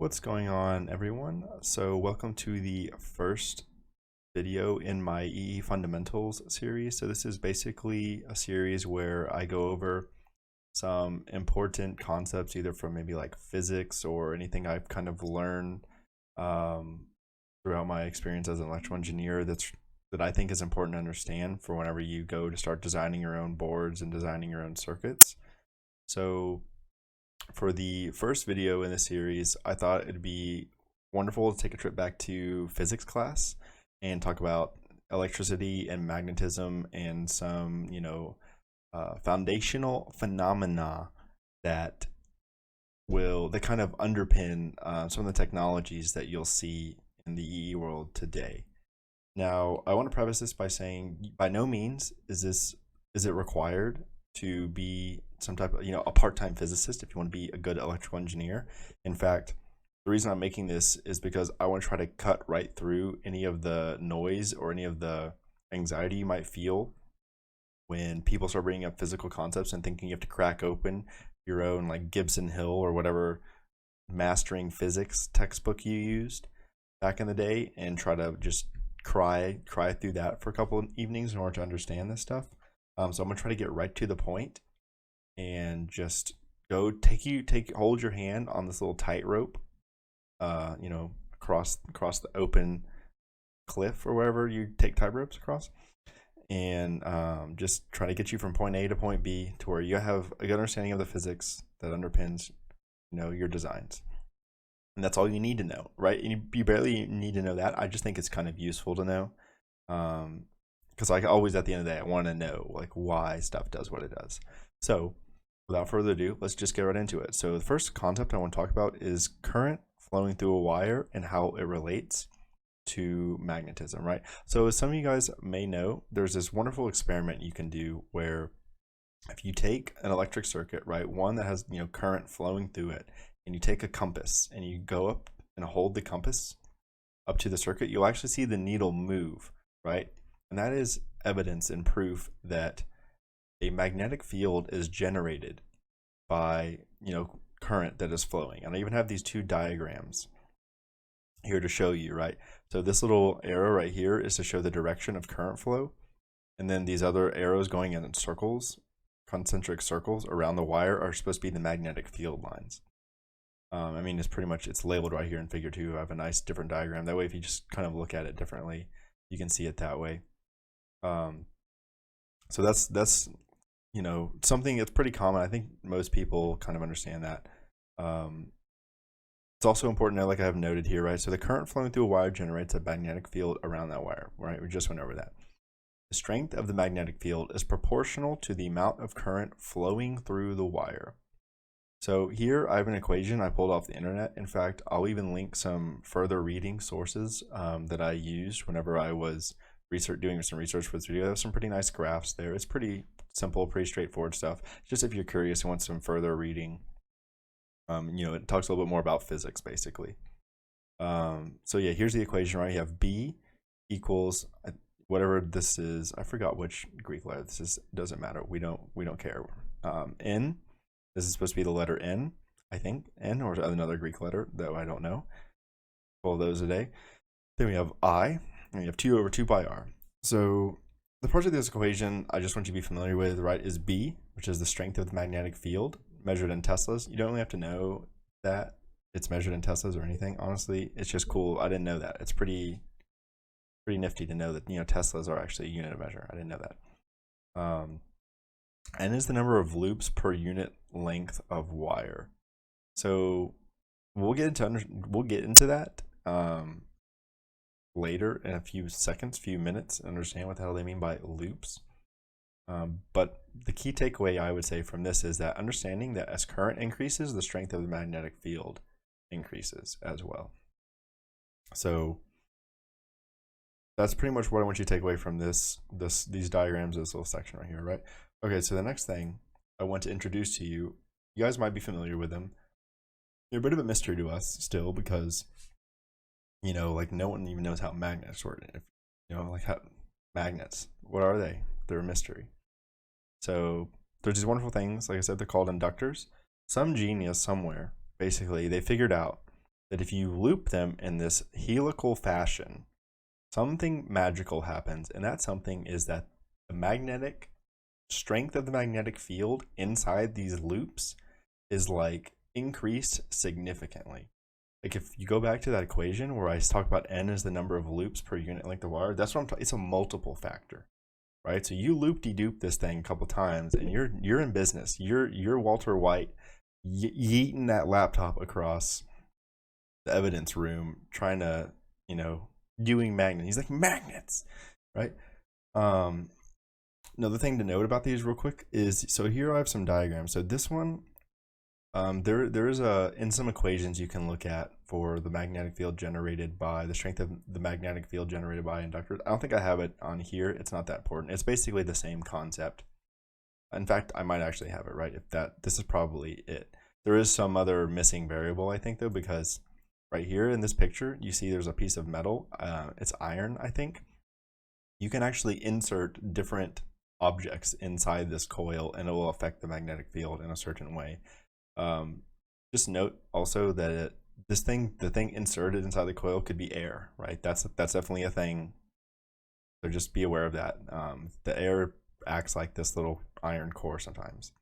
What's going on, everyone? So welcome to the first video in my EE Fundamentals series. So this is basically a series where I go over some important concepts either from maybe like physics or anything I've kind of learned throughout my experience as an electrical engineer that I think is important to understand for whenever you go to start designing your own boards and designing your own circuits. So for the first video in the series, I thought it'd be wonderful to take a trip back to physics class and talk about electricity and magnetism and some, foundational phenomena that that kind of underpin some of the technologies that you'll see in the EE world today. Now, I want to preface this by saying, by no means is it required to be some type of, a part-time physicist if you want to be a good electrical engineer. In fact, the reason I'm making this is because I want to try to cut right through any of the noise or any of the anxiety you might feel when people start bringing up physical concepts and thinking you have to crack open your own like Gibson Hill or whatever mastering physics textbook you used back in the day and try to just cry through that for a couple of evenings in order to understand this stuff. So I'm gonna try to get right to the point and just hold your hand on this little tightrope, across the open cliff or wherever you take tightropes across, and just try to get you from point A to point B to where you have a good understanding of the physics that underpins, your designs. And that's all you need to know, right? You barely need to know that. I just think it's kind of useful to know. Because like always at the end of the day, I want to know like why stuff does what it does. So without further ado, let's just get right into it. So the first concept I want to talk about is current flowing through a wire and how it relates to magnetism, right? So as some of you guys may know, there's this wonderful experiment you can do where if you take an electric circuit, right, one that has, current flowing through it, and you take a compass and you go up and hold the compass up to the circuit, you'll actually see the needle move, right? And that is evidence and proof that a magnetic field is generated by, current that is flowing. And I even have these two diagrams here to show you, right? So this little arrow right here is to show the direction of current flow. And then these other arrows going in circles, concentric circles around the wire, are supposed to be the magnetic field lines. It's labeled right here in figure 2. I have a nice different diagram. That way, if you just kind of look at it differently, you can see it that way. So that's something that's pretty common. I think most people kind of understand that. It's also important to know, like I have noted here, right? So the current flowing through a wire generates a magnetic field around that wire, right? We just went over that. The strength of the magnetic field is proportional to the amount of current flowing through the wire. So here I have an equation I pulled off the internet. In fact, I'll even link some further reading sources that I used whenever I was doing some research for this video. There's some pretty nice graphs there. It's pretty simple, pretty straightforward stuff. Just if you're curious and want some further reading, it talks a little bit more about physics basically. So yeah, here's the equation, right? You have B equals whatever this is. I forgot which Greek letter this is. Doesn't matter. We don't care. N. This is supposed to be the letter N, I think. N or another Greek letter, though I don't know. All those a day. Then we have I, and we have 2 over 2 pi r. So the part of this equation I just want you to be familiar with, right, is B, which is the strength of the magnetic field measured in Teslas. You don't really have to know that it's measured in Teslas or anything. Honestly, it's just cool. I didn't know that. It's pretty nifty to know that, Teslas are actually a unit of measure. I didn't know that. N is the number of loops per unit length of wire. So we'll get into that later in a few minutes, and understand what the hell they mean by loops. But the key takeaway I would say from this is that understanding that as current increases, the strength of the magnetic field increases as well. So that's pretty much what I want you to take away from these diagrams, this little section right here, right? Okay, so the next thing I want to introduce to you, you guys might be familiar with them. They're a bit of a mystery to us still because, like no one even knows how magnets work. Magnets, what are they? They're a mystery. So there's these wonderful things, like I said, they're called inductors. Some genius somewhere, basically, they figured out that if you loop them in this helical fashion, something magical happens, and that something is that the magnetic strength of the magnetic field inside these loops is like increased significantly. Like if you go back to that equation where I talk about n is the number of loops per unit length of wire, that's what I'm talking. It's a multiple factor, right? So you loop-de-doop this thing a couple times, and you're in business. You're Walter White yeeting that laptop across the evidence room, trying to doing magnets. He's like, magnets, right? Another thing to note about these real quick is, so here I have some diagrams. So this one, there is in some equations you can look at for the magnetic field generated by the strength of the magnetic field generated by inductors. I don't think I have it on here. It's not that important. It's basically the same concept. In fact, I might actually have it, right? This is probably it. There is some other missing variable, I think, though, because right here in this picture, you see there's a piece of metal. It's iron, I think. You can actually insert different objects inside this coil, and it will affect the magnetic field in a certain way. Just note also that the thing inserted inside the coil could be air, right? That's definitely a thing. So just be aware of that. The air acts like this little iron core sometimes.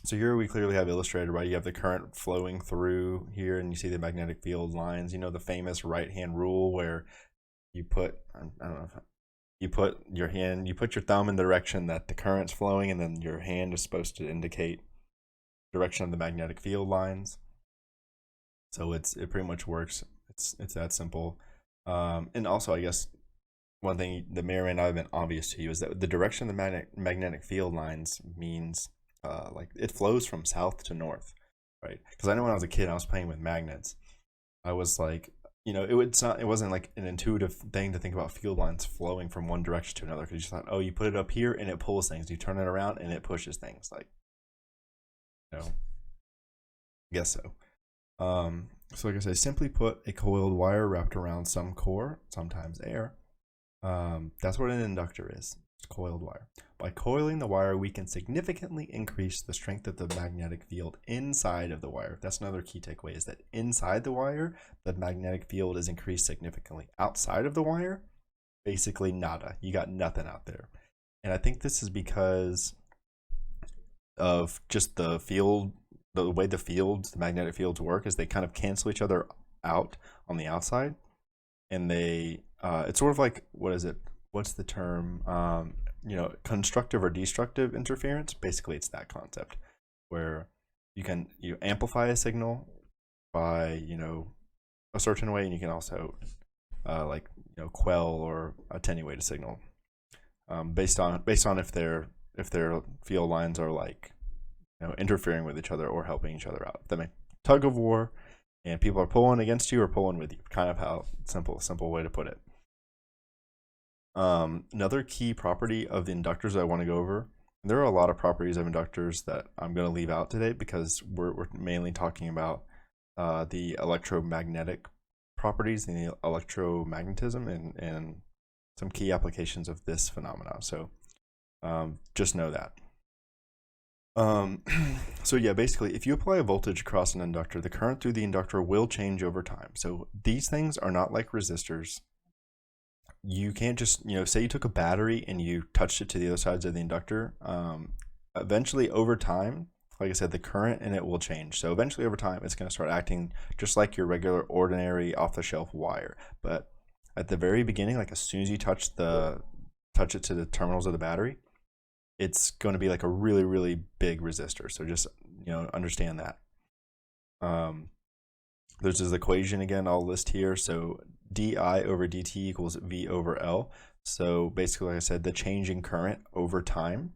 So here we clearly have illustrated, right? You have the current flowing through here, and you see the magnetic field lines. You know the famous right-hand rule where you put, I don't know, you put your thumb in the direction that the current's flowing, and then your hand is supposed to indicate direction of the magnetic field lines. So it pretty much works. It's that simple. And also, I guess one thing that may or may not have been obvious to you is that the direction of the magnetic field lines means like it flows from south to north, right? Because I know when I was a kid, I was playing with magnets. I was like, it wasn't like an intuitive thing to think about field lines flowing from one direction to another, because you just thought, oh, you put it up here and it pulls things. You turn it around and it pushes things. Like, I guess so. So like I say, simply put, a coiled wire wrapped around some core, sometimes air. That's what an inductor is. It's coiled wire. By coiling the wire, we can significantly increase the strength of the magnetic field inside of the wire. That's another key takeaway, is that inside the wire, the magnetic field is increased significantly. Outside of the wire, basically nada. You got nothing out there. And I think this is because of just the field, the way the magnetic fields work, is they kind of cancel each other out on the outside. And it's sort of like, what's the term? Constructive or destructive interference. Basically, it's that concept where you amplify a signal by a certain way, and you can also quell or attenuate a signal based on if their field lines are like interfering with each other or helping each other out. That tug of war, and people are pulling against you or pulling with you. Kind of how simple way to put it. Another key property of the inductors I want to go over, and there are a lot of properties of inductors that I'm going to leave out today because we're mainly talking about the electromagnetic properties and the electromagnetism and some key applications of this phenomena. So just know that. So yeah, basically, if you apply a voltage across an inductor, the current through the inductor will change over time. So these things are not like resistors. You can't just, say you took a battery and you touched it to the other sides of the inductor. Eventually, over time, like I said, the current in it will change. So eventually, over time, it's going to start acting just like your regular, ordinary, off-the-shelf wire. But at the very beginning, like as soon as you touch it to the terminals of the battery, it's going to be like a really, really big resistor. So just, understand that. There's this equation again, I'll list here. So di over dt equals v over L. So basically, like I said, the change in current over time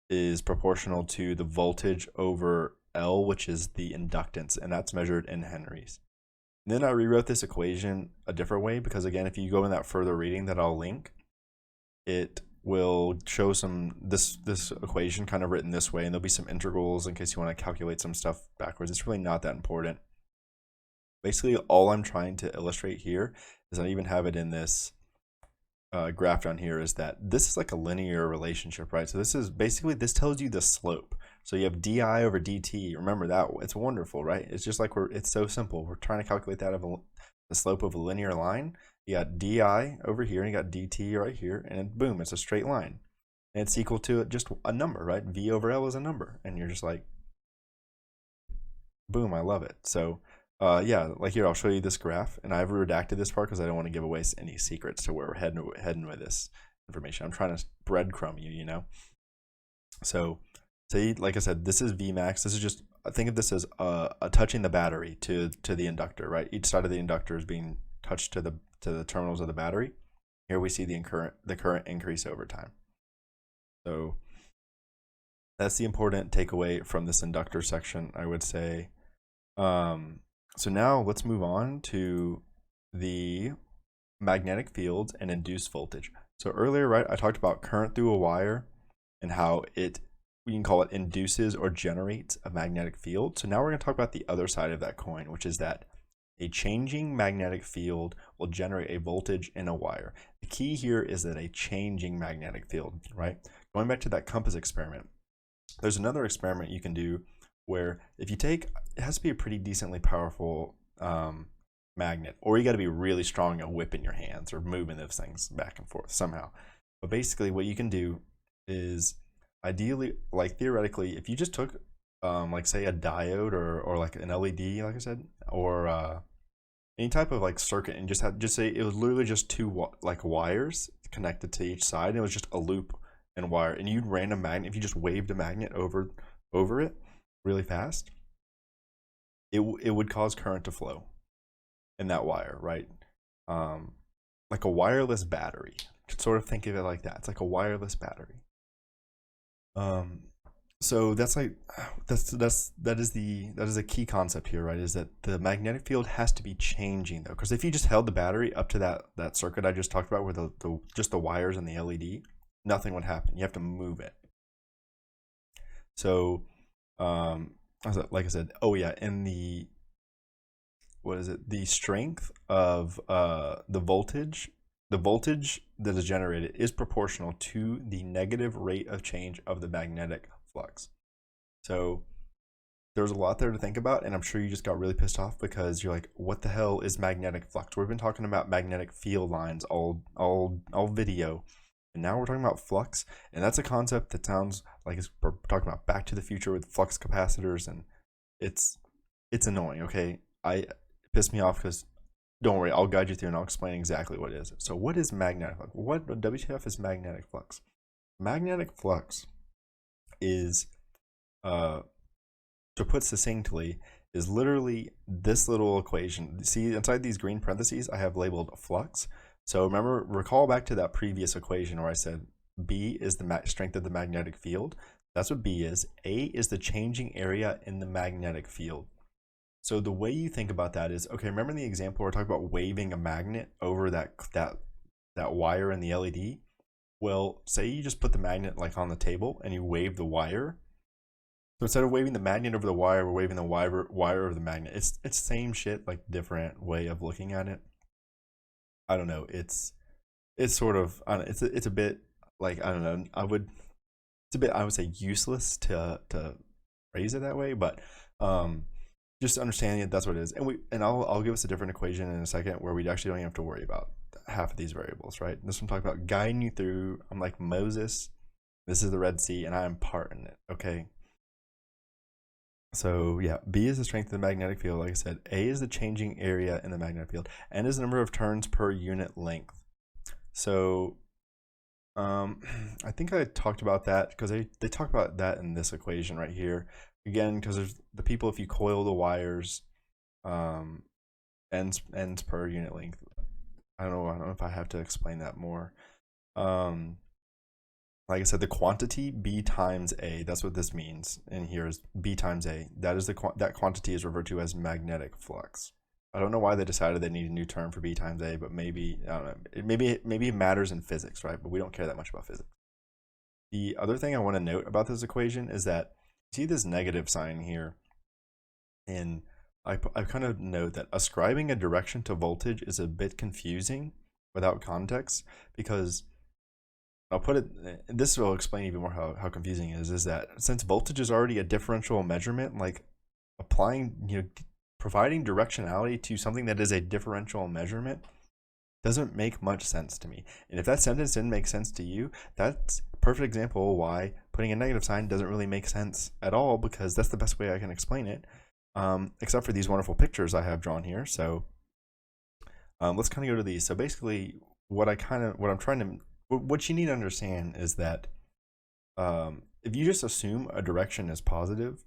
is proportional to the voltage over L, which is the inductance, and that's measured in henries. And then I rewrote this equation a different way because, again, if you go in that further reading that I'll link, it will show this equation kind of written this way, and there'll be some integrals in case you want to calculate some stuff backwards. It's really not that important. Basically, all I'm trying to illustrate here is, I even have it in this graph down here, is that this is like a linear relationship, right? So this tells you the slope. So you have di over dt. Remember that, it's wonderful, right? It's just like it's so simple. We're trying to calculate that of the slope of a linear line. You got di over here and you got dt right here, and boom, it's a straight line. And it's equal to just a number, right? V over L is a number. And you're just like, boom, I love it. So yeah, like here, I'll show you this graph, and I've redacted this part because I don't want to give away any secrets to where we're heading with this information. I'm trying to breadcrumb you, you know? So say, like I said, this is Vmax. This is just, think of this as touching the battery to the inductor, right? Each side of the inductor is being touched to the terminals of the battery. Here we see the current increase over time. So that's the important takeaway from this inductor section, I would say. So now let's move on to the magnetic fields and induced voltage. So earlier, right, I talked about current through a wire and how we can call it induces or generates a magnetic field. So now we're going to talk about the other side of that coin, which is that a changing magnetic field will generate a voltage in a wire. The key here is that a changing magnetic field, right? Going back to that compass experiment, there's another experiment you can do where if you take, it has to be a pretty decently powerful magnet, or you got to be really strong at whipping your hands or moving those things back and forth somehow. But basically what you can do is, ideally, like theoretically, if you just took like say a diode or like an LED, like I said, or any type of like circuit, and just say it was literally just two like wires connected to each side, and it was just a loop and wire, and you'd ran a magnet, if you just waved a magnet over it really fast, it would cause current to flow in that wire, right? Like a wireless battery. Sort of think of it like that. It's like a wireless battery. So that is a key concept here, right? Is that the magnetic field has to be changing though, because if you just held the battery up to that circuit I just talked about, where just the wires and the LED, nothing would happen. You have to move it. So like I said, oh yeah, and the strength of the voltage that is generated is proportional to the negative rate of change of the magnetic flux. So there's a lot there to think about, and I'm sure you just got really pissed off because you're like, what the hell is magnetic flux? We've been talking about magnetic field lines all video, and now we're talking about flux, and that's a concept that sounds like we're talking about Back to the Future with flux capacitors, and it's annoying, okay? It pissed me off because, don't worry, I'll guide you through and I'll explain exactly what it is. So what is magnetic flux? What WTF is magnetic flux? Magnetic flux is, to put succinctly, is literally this little equation. See, inside these green parentheses, I have labeled flux. So recall back to that previous equation where I said B is the strength of the magnetic field. That's what B is. A is the changing area in the magnetic field. So the way you think about that is, okay, remember in the example we're talking about waving a magnet over that wire in the LED? Well, say you just put the magnet like on the table and you wave the wire. So instead of waving the magnet over the wire, we're waving the wire over the magnet. It's same shit, like different way of looking at it. I don't know. It's sort of, I don't know, it's a bit like, I don't know. I would say useless to phrase it that way, but just understanding that that's what it is. And I'll give us a different equation in a second where we actually don't even have to worry about half of these variables, right? This one talking about guiding you through. I'm like Moses. This is the Red Sea, and I'm parting it. Okay. So yeah, B is the strength of the magnetic field. Like I said, A is the changing area in the magnetic field. N is the number of turns per unit length. So I think I talked about that because they talk about that in this equation right here. Again, because there's the people, if you coil the wires, ends per unit length. I don't know if I have to explain that more. Like I said, the quantity B times A, that's what this means. And here is B times A. That is that quantity is referred to as magnetic flux. I don't know why they decided they need a new term for B times A, but maybe, I don't know, maybe it matters in physics, right? But we don't care that much about physics. The other thing I want to note about this equation is that, see this negative sign here, and I kind of note that ascribing a direction to voltage is a bit confusing without context, because I'll put it, this will explain even more how confusing it is that since voltage is already a differential measurement, like applying, providing directionality to something that is a differential measurement doesn't make much sense to me. And if that sentence didn't make sense to you, that's a perfect example of why putting a negative sign doesn't really make sense at all, because that's the best way I can explain it, except for these wonderful pictures I have drawn here. So let's kind of go to these. So basically what you need to understand is that if you just assume a direction is positive,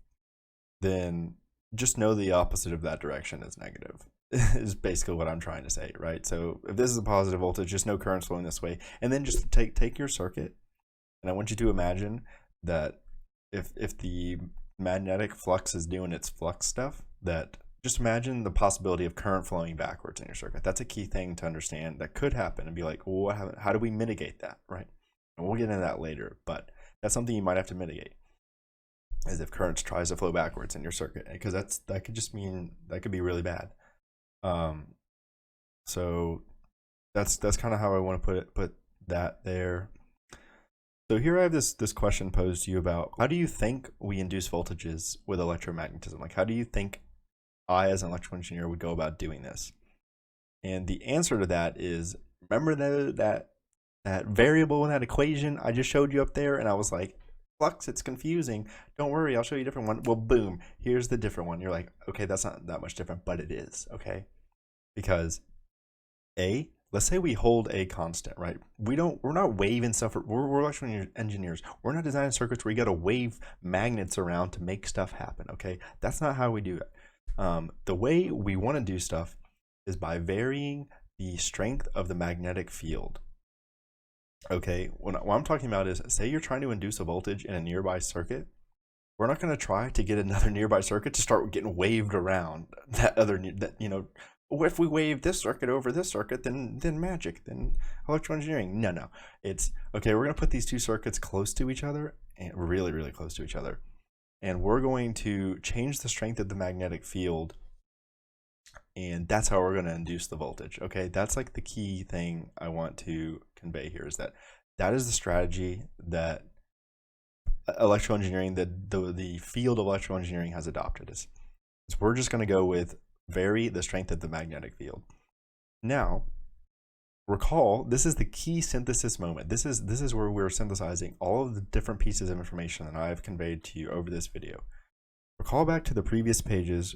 then just know the opposite of that direction is negative is basically what I'm trying to say, right? So if this is a positive voltage, just no current's flowing this way, and then just take your circuit, and I want you to imagine that if the magnetic flux is doing its flux stuff, that just imagine the possibility of current flowing backwards in your circuit. That's a key thing to understand that could happen, and be like, well, how do we mitigate that, right? And we'll get into that later, but that's something you might have to mitigate, as if current tries to flow backwards in your circuit, because that could just mean that could be really bad. So that's kind of how I want to put that there. So here I have this question posed to you about, how do you think we induce voltages with electromagnetism? Like, how do you think I, as an electrical engineer, would go about doing this? And the answer to that is, remember that variable in that equation I just showed you up there, and I was like, flux, it's confusing. Don't worry, I'll show you a different one. Well, boom, here's the different one. You're like, okay, that's not that much different, but it is, okay? Because let's say we hold a constant, right? We're not waving stuff. We're electrical engineers. We're not designing circuits where you got to wave magnets around to make stuff happen, okay? That's not how we do it. The way we want to do stuff is by varying the strength of the magnetic field. Okay, what I'm talking about is, say you're trying to induce a voltage in a nearby circuit. We're not going to try to get another nearby circuit to start getting waved around if we wave this circuit over this circuit, then magic, then electrical engineering. No, it's okay. We're going to put these two circuits close to each other, and really, really close to each other, and we're going to change the strength of the magnetic field, and that's how we're going to induce the voltage. Okay, that's like the key thing I want to convey here, is that is the strategy that electrical engineering, the field of electrical engineering has adopted. Is we're just going to go with vary the strength of the magnetic field. Now, recall, this is the key synthesis moment. This is where we're synthesizing all of the different pieces of information that I've conveyed to you over this video. Recall back to the previous pages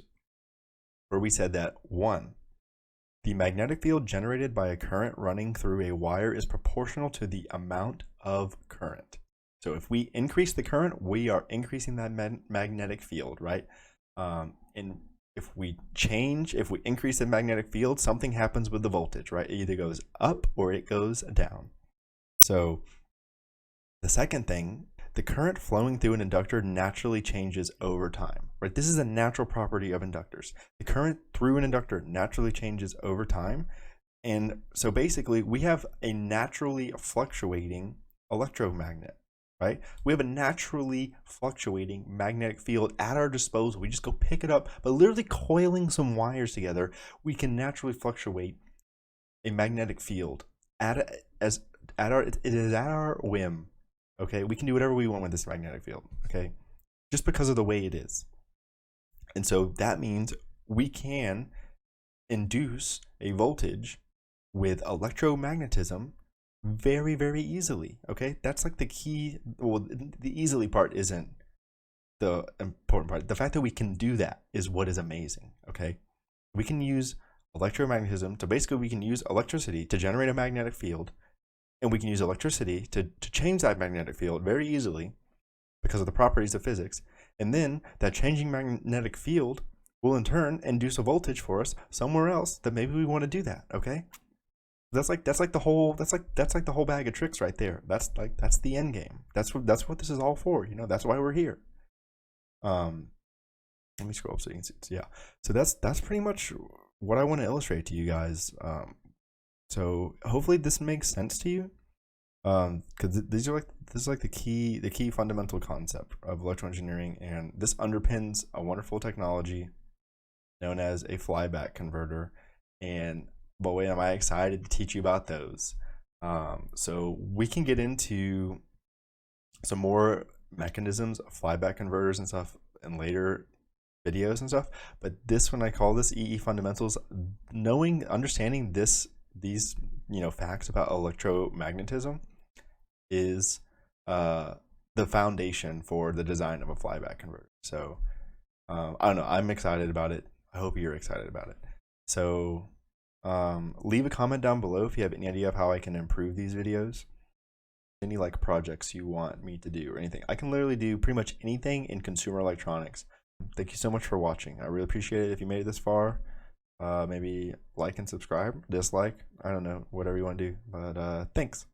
where we said that 1, the magnetic field generated by a current running through a wire is proportional to the amount of current. So if we increase the current, we are increasing that magnetic field, right? And if we increase the magnetic field, something happens with the voltage, right? It either goes up or it goes down. So the second thing, the current flowing through an inductor naturally changes over time, right? This is a natural property of inductors. The current through an inductor naturally changes over time. And so basically we have a naturally fluctuating electromagnet. Right? We have a naturally fluctuating magnetic field at our disposal. We just go pick it up, but literally coiling some wires together, we can naturally fluctuate a magnetic field it is at our whim. Okay, we can do whatever we want with this magnetic field. Okay, just because of the way it is, and so that means we can induce a voltage with electromagnetism very, very easily. Okay, that's like the key. Well, the easily part isn't the important part. The fact that we can do that is what is amazing. Okay, we can use electromagnetism to we can use electricity to generate a magnetic field, and we can use electricity to change that magnetic field very easily because of the properties of physics. And then that changing magnetic field will in turn induce a voltage for us somewhere else that maybe we want to do that. Okay. That's like the whole bag of tricks right there. That's the end game. That's what this is all for. That's why we're here. Let me scroll up so you can see. Yeah. So that's pretty much what I want to illustrate to you guys. So hopefully this makes sense to you. Because this is like the key fundamental concept of electrical engineering, and this underpins a wonderful technology known as a flyback converter. And boy, am I excited to teach you about those. So we can get into some more mechanisms of flyback converters and stuff in later videos and stuff. But this one, I call this EE fundamentals. Understanding these facts about electromagnetism is the foundation for the design of a flyback converter. So I don't know. I'm excited about it. I hope you're excited about it. So leave a comment down below if you have any idea of how I can improve these videos. Any like projects you want me to do or anything. I can literally do pretty much anything in consumer electronics. Thank you so much for watching. I really appreciate it. If you made it this far, maybe like and subscribe, dislike, I don't know, whatever you want to do. But thanks.